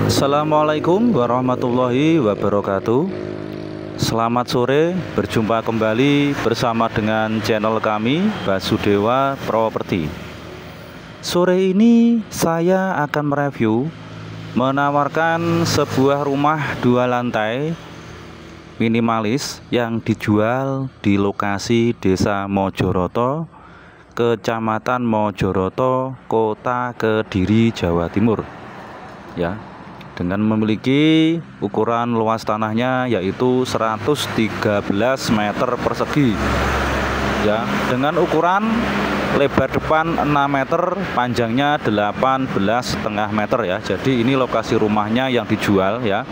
Assalamualaikum warahmatullahi wabarakatuh. Selamat sore, berjumpa kembali bersama dengan channel kami Basudewa Property. Sore ini saya akan mereview menawarkan sebuah rumah 2 lantai minimalis yang dijual di lokasi Desa Mojoroto, Kecamatan Mojoroto, Kota Kediri, Jawa Timur. Ya, dengan memiliki ukuran luas tanahnya yaitu 113 meter persegi. Ya, dengan ukuran lebar depan 6 meter, panjangnya 18,5 meter ya. Jadi ini lokasi rumahnya yang dijual ya.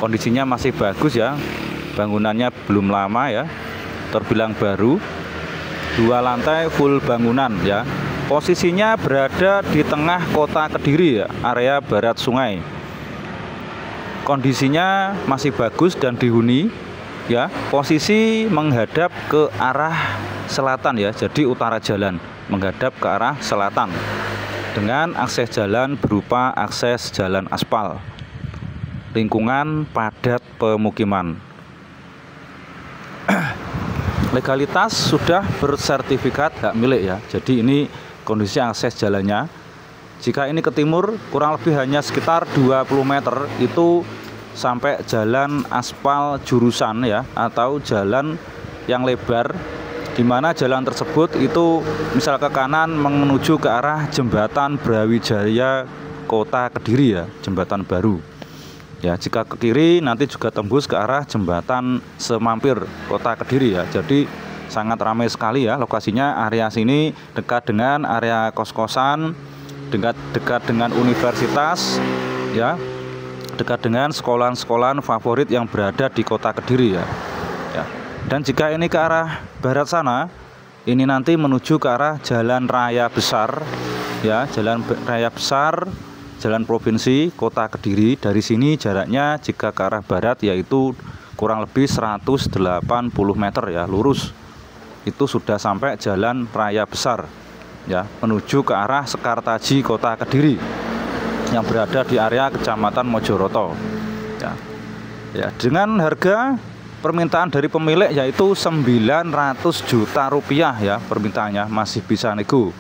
Kondisinya masih bagus ya. Bangunannya belum lama ya. Terbilang baru. 2 lantai full bangunan ya. Posisinya berada di tengah kota Kediri ya, area barat sungai. Kondisinya masih bagus dan dihuni ya. Posisi menghadap ke arah selatan ya, jadi utara jalan menghadap ke arah selatan dengan akses jalan berupa akses jalan aspal. Lingkungan padat pemukiman. Legalitas sudah bersertifikat hak milik ya. Jadi ini kondisi akses jalannya. Jika ini ke timur kurang lebih hanya sekitar 20 meter itu sampai jalan aspal jurusan ya, atau jalan yang lebar, di mana jalan tersebut itu misal ke kanan menuju ke arah jembatan Brawijaya Kota Kediri ya, jembatan baru. Ya, jika ke kiri nanti juga tembus ke arah jembatan Semampir Kota Kediri ya. Jadi sangat ramai sekali ya lokasinya. Area sini dekat dengan area kos-kosan, dekat dengan universitas ya, dekat dengan sekolahan-sekolahan favorit yang berada di Kota Kediri ya. Dan jika ini ke arah barat sana, ini nanti menuju ke arah jalan raya besar ya, jalan raya besar, jalan provinsi Kota Kediri. Dari sini jaraknya jika ke arah barat yaitu kurang lebih 180 meter ya, lurus. Itu sudah sampai jalan raya besar ya, menuju ke arah Sekartaji Kota Kediri yang berada di area Kecamatan Mojoroto ya. Ya, dengan harga permintaan dari pemilik yaitu 900 juta rupiah ya, permintaannya masih bisa nego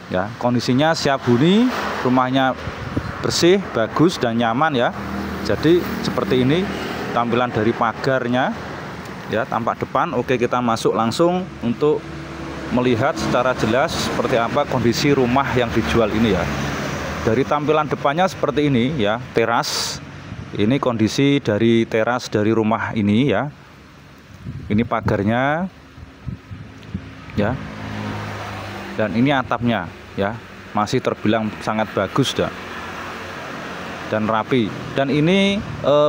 ya. Kondisinya siap huni, rumahnya bersih, bagus dan nyaman ya. Jadi seperti ini tampilan dari pagarnya ya, tampak depan. Oke, kita masuk langsung untuk melihat secara jelas seperti apa kondisi rumah yang dijual ini ya. Dari tampilan depannya seperti ini ya, teras. Ini kondisi dari teras dari rumah ini ya. Ini pagarnya ya. Dan ini atapnya ya, masih terbilang sangat bagus dan rapi. Dan ini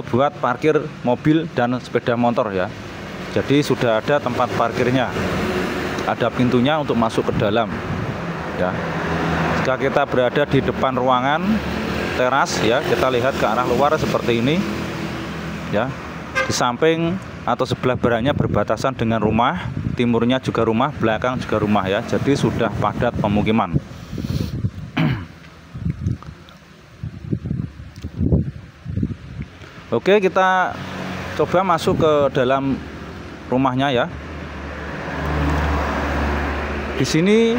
buat parkir mobil dan sepeda motor ya. Jadi sudah ada tempat parkirnya, ada pintunya untuk masuk ke dalam ya. Jika kita berada di depan ruangan teras ya, kita lihat ke arah luar seperti ini ya. Di samping atau sebelah baratnya berbatasan dengan rumah, timurnya juga rumah, belakang juga rumah ya. Jadi sudah padat pemukiman. Oke, kita coba masuk ke dalam rumahnya ya. Di sini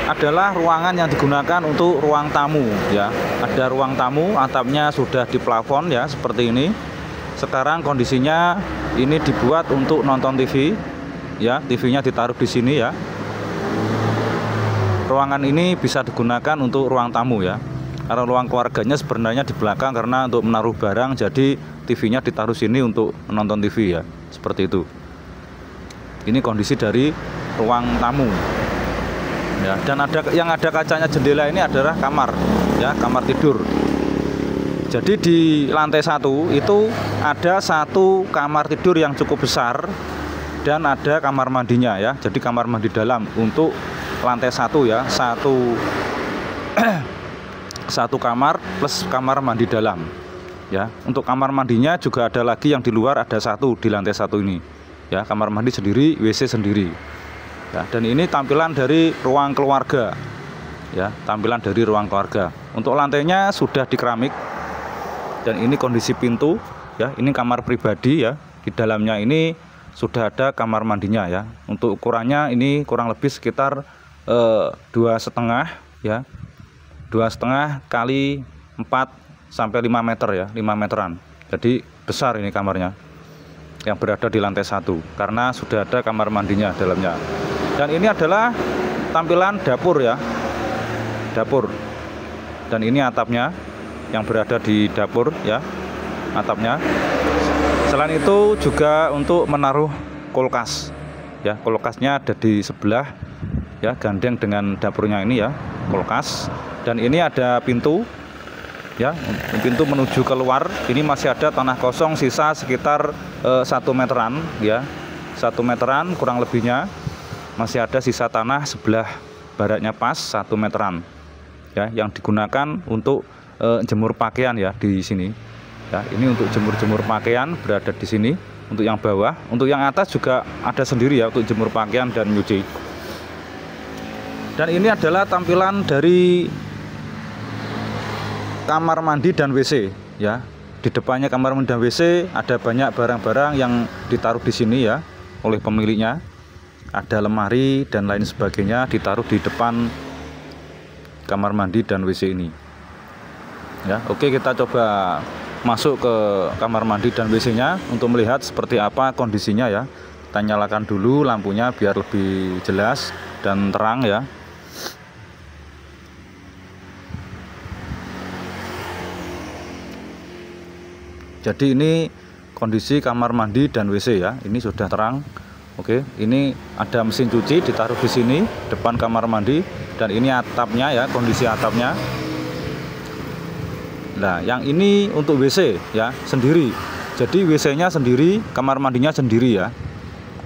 adalah ruangan yang digunakan untuk ruang tamu ya. Ada ruang tamu, atapnya sudah diplafon ya seperti ini. Sekarang kondisinya ini dibuat untuk nonton TV ya. TV-nya ditaruh di sini ya. Ruangan ini bisa digunakan untuk ruang tamu ya. Karena ruang keluarganya sebenarnya di belakang karena untuk menaruh barang, jadi TV-nya ditaruh sini untuk menonton TV ya. Seperti itu. Ini kondisi dari ruang tamu. Ya, dan yang ada kacanya jendela ini adalah kamar ya, kamar tidur. Jadi di lantai 1 itu ada 1 kamar tidur yang cukup besar dan ada kamar mandinya ya. Jadi kamar mandi dalam untuk lantai 1 ya, satu kamar plus kamar mandi dalam ya. Untuk kamar mandinya juga ada lagi yang di luar, ada 1 di lantai 1 ini ya, kamar mandi sendiri, WC sendiri ya. Dan ini tampilan dari ruang keluarga ya, tampilan dari ruang keluarga. Untuk lantainya sudah dikeramik Dan ini kondisi pintu ya, ini kamar pribadi ya. Di dalamnya ini sudah ada kamar mandinya ya. Untuk ukurannya ini kurang lebih sekitar 2,5 ya, 2,5 kali 4 sampai 5 meter ya, 5 meteran. Jadi besar ini kamarnya yang berada di lantai 1 karena sudah ada kamar mandinya dalamnya. Dan ini adalah tampilan dapur ya, dapur. Dan ini atapnya yang berada di dapur ya, atapnya. Selain itu juga untuk menaruh kulkas ya, kulkasnya ada di sebelah ya, gandeng dengan dapurnya ini ya, kulkas. Dan ini ada pintu ya, pintu menuju keluar. Ini masih ada tanah kosong sisa sekitar 1 meteran ya, 1 meteran kurang lebihnya. Masih ada sisa tanah sebelah baratnya pas 1 meteran ya, yang digunakan untuk jemur pakaian ya di sini ya. Ini untuk jemur pakaian berada di sini untuk yang bawah. Untuk yang atas juga ada sendiri ya untuk jemur pakaian dan nyuci. Dan ini adalah tampilan dari kamar mandi dan WC ya. Di depannya kamar mandi dan WC ada banyak barang-barang yang ditaruh di sini ya oleh pemiliknya. Ada lemari dan lain sebagainya ditaruh di depan kamar mandi dan WC ini ya. Oke, kita coba masuk ke kamar mandi dan WC-nya untuk melihat seperti apa kondisinya ya. Kita nyalakan dulu lampunya biar lebih jelas dan terang ya. Jadi ini kondisi kamar mandi dan WC ya. Ini sudah terang. Oke, ini ada mesin cuci ditaruh di sini depan kamar mandi. Dan ini atapnya ya, kondisi atapnya. Nah, yang ini untuk WC ya, sendiri. Jadi WC-nya sendiri, kamar mandinya sendiri ya,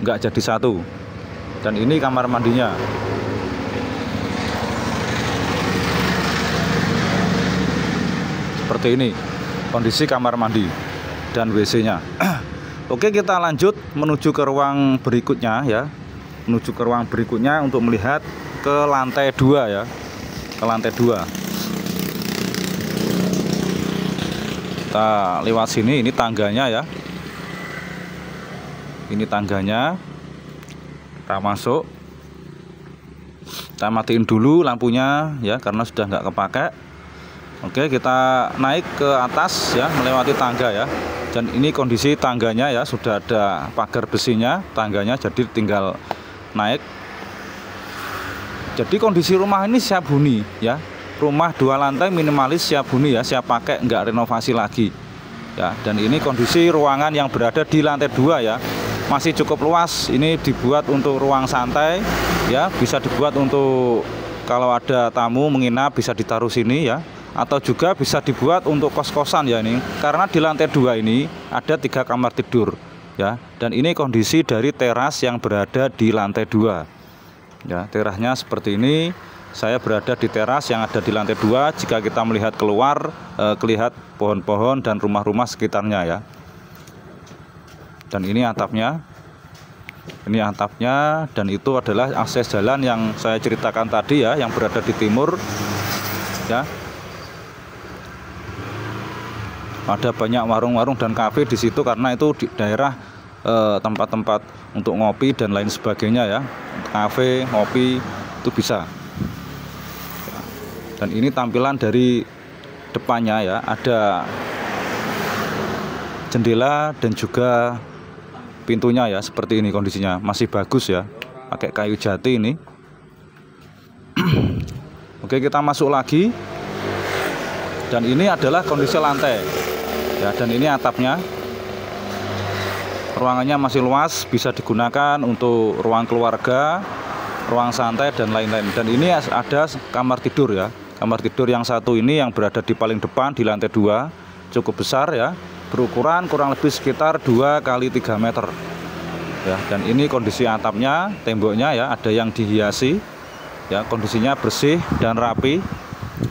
nggak jadi satu. Dan ini kamar mandinya. Seperti ini kondisi kamar mandi dan WC-nya. Oke, kita lanjut menuju ke ruang berikutnya ya. Menuju ke ruang berikutnya untuk melihat ke lantai 2 ya. Ke lantai 2. Kita lewat sini, ini tangganya ya. Ini tangganya. Kita masuk. Kita matiin dulu lampunya ya karena sudah nggak kepake. Oke, kita naik ke atas ya, melewati tangga ya. Dan ini kondisi tangganya ya, sudah ada pagar besinya tangganya, jadi tinggal naik. Jadi kondisi rumah ini siap huni ya. Rumah 2 lantai minimalis siap huni ya, siap pakai, nggak renovasi lagi ya. Dan ini kondisi ruangan yang berada di lantai 2 ya, masih cukup luas. Ini dibuat untuk ruang santai ya, bisa dibuat untuk kalau ada tamu menginap bisa ditaruh sini ya, atau juga bisa dibuat untuk kos-kosan ya ini. Karena di lantai 2 ini ada 3 kamar tidur ya. Dan ini kondisi dari teras yang berada di lantai 2 ya. Terasnya seperti ini. Saya berada di teras yang ada di lantai 2. Jika kita melihat keluar, kelihatan pohon-pohon dan rumah-rumah sekitarnya ya. Dan ini atapnya. Ini atapnya, dan itu adalah akses jalan yang saya ceritakan tadi ya, yang berada di timur ya. Ada banyak warung-warung dan kafe di situ karena itu di daerah tempat-tempat untuk ngopi dan lain sebagainya ya. Kafe, ngopi itu bisa. Dan ini tampilan dari depannya ya, ada jendela dan juga pintunya ya, seperti ini kondisinya, masih bagus ya, pakai kayu jati ini. Oke, kita masuk lagi. Dan ini adalah kondisi lantai ya, dan ini atapnya. Ruangannya masih luas, bisa digunakan untuk ruang keluarga, ruang santai dan lain-lain. Dan ini ada kamar tidur ya. Kamar tidur yang satu ini yang berada di paling depan di lantai 2, cukup besar ya, berukuran kurang lebih sekitar 2 kali 3 meter ya. Dan ini kondisi atapnya, temboknya ya, ada yang dihiasi ya, kondisinya bersih dan rapi.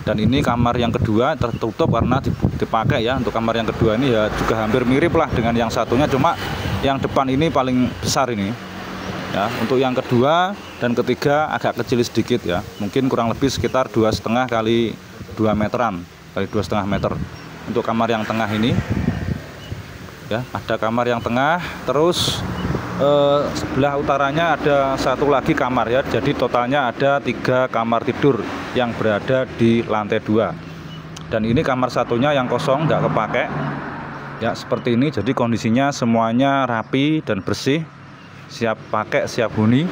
Dan ini kamar yang kedua tertutup karena dipakai ya. Untuk kamar yang kedua ini ya juga hampir mirip lah dengan yang satunya, cuma yang depan ini paling besar ini ya. Untuk yang kedua dan ketiga agak kecil sedikit ya, mungkin kurang lebih sekitar 2,5 kali 2 meteran, kali 2,5 meter. untuk kamar yang tengah ini. Ya, ada kamar yang tengah, terus sebelah utaranya ada satu lagi kamar ya. Jadi totalnya ada 3 kamar tidur yang berada di lantai 2. Dan ini kamar satunya yang kosong, nggak kepake. Ya, seperti ini. Jadi kondisinya semuanya rapi dan bersih, siap pakai, siap huni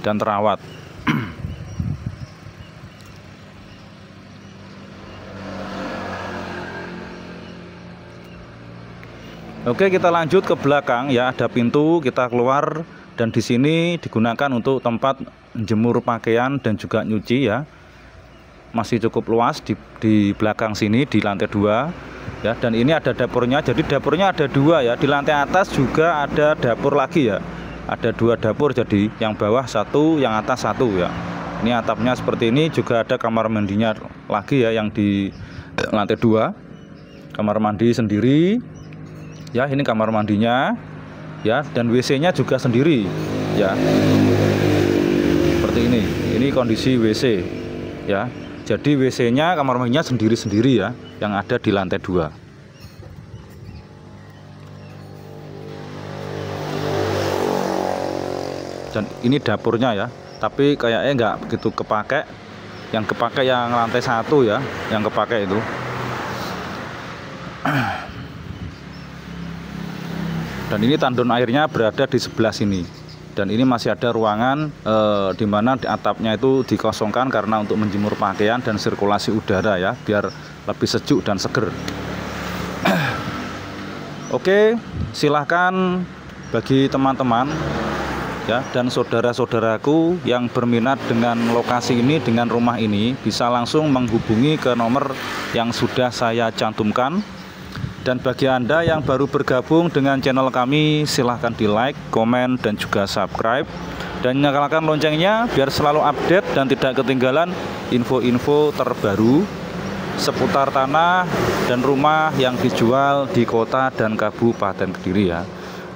dan terawat. Oke, kita lanjut ke belakang ya. Ada pintu, kita keluar, dan di sini digunakan untuk tempat menjemur pakaian dan juga nyuci ya. Masih cukup luas di belakang sini di lantai 2 ya. Dan ini ada dapurnya. Jadi dapurnya ada 2 ya. Di lantai atas juga ada dapur lagi ya. Ada 2 dapur, jadi yang bawah 1, yang atas 1 ya. Ini atapnya seperti ini. Juga ada kamar mandinya lagi ya, yang di lantai 2. Kamar mandi sendiri ya. Ini kamar mandinya ya, dan WC-nya juga sendiri ya. Seperti ini. Ini kondisi WC ya. Jadi WC-nya, kamar mandinya sendiri-sendiri ya, yang ada di lantai 2. Dan ini dapurnya ya, tapi kayaknya nggak begitu kepake. Yang kepake yang lantai 1 ya, yang kepake itu. Dan ini tandon airnya berada di sebelah sini. Dan ini masih ada ruangan di mana atapnya itu dikosongkan karena untuk menjemur pakaian dan sirkulasi udara ya, biar lebih sejuk dan seger. Oke, silahkan bagi teman-teman ya dan saudara-saudaraku yang berminat dengan lokasi ini, dengan rumah ini, bisa langsung menghubungi ke nomor yang sudah saya cantumkan. Dan bagi Anda yang baru bergabung dengan channel kami, silahkan di like, komen, dan juga subscribe, dan nyalakan loncengnya biar selalu update dan tidak ketinggalan info-info terbaru seputar tanah dan rumah yang dijual di kota dan Kabupaten Kediri ya.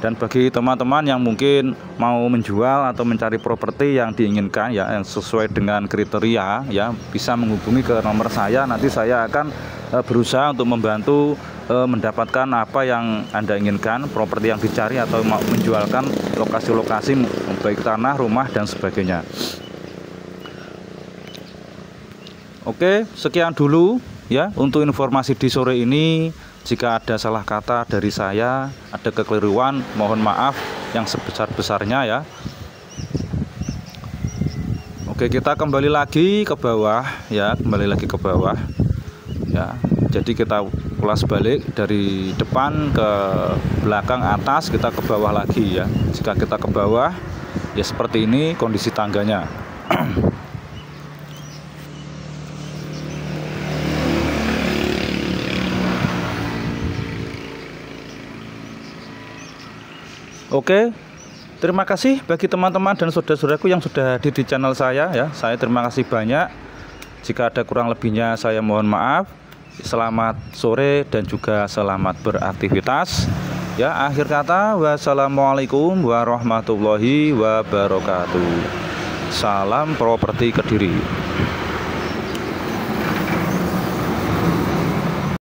Dan bagi teman-teman yang mungkin mau menjual atau mencari properti yang diinginkan ya, yang sesuai dengan kriteria ya, bisa menghubungi ke nomor saya. Nanti saya akan berusaha untuk membantu mendapatkan apa yang Anda inginkan, properti yang dicari, atau mau menjualkan lokasi-lokasi baik tanah, rumah, dan sebagainya. Oke, sekian dulu ya untuk informasi di sore ini. Jika ada salah kata dari saya, ada kekeliruan, mohon maaf yang sebesar-besarnya ya. Oke, kita kembali lagi ke bawah ya, kembali lagi ke bawah ya. Jadi kita ulas balik dari depan ke belakang, atas, kita ke bawah lagi ya. Jika kita ke bawah ya seperti ini kondisi tangganya. Oke, terima kasih bagi teman-teman dan saudara-saudaraku yang sudah hadir di channel saya ya. Saya terima kasih banyak. Jika ada kurang lebihnya saya mohon maaf. Selamat sore dan juga selamat beraktivitas. Ya, akhir kata, wassalamualaikum warahmatullahi wabarakatuh. Salam properti Kediri.